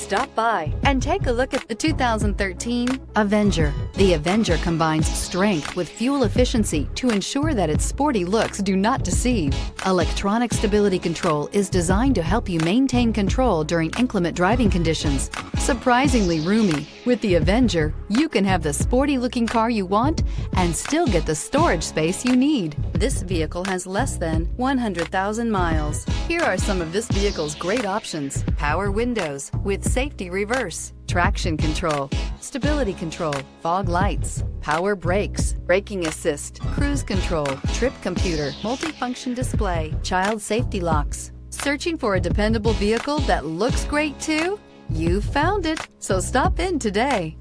Stop by and take a look at the 2013 Avenger. The Avenger combines strength with fuel efficiency to ensure that its sporty looks do not deceive. Electronic stability control is designed to help you maintain control during inclement driving conditions. Surprisingly roomy, with the Avenger, you can have the sporty-looking car you want and still get the storage space you need. This vehicle has less than 100,000 miles. Here are some of this vehicle's great options: power windows with safety reverse, traction control, stability control, fog lights, power brakes, braking assist, cruise control, trip computer, multifunction display, child safety locks. Searching for a dependable vehicle that looks great too? You found it, so stop in today.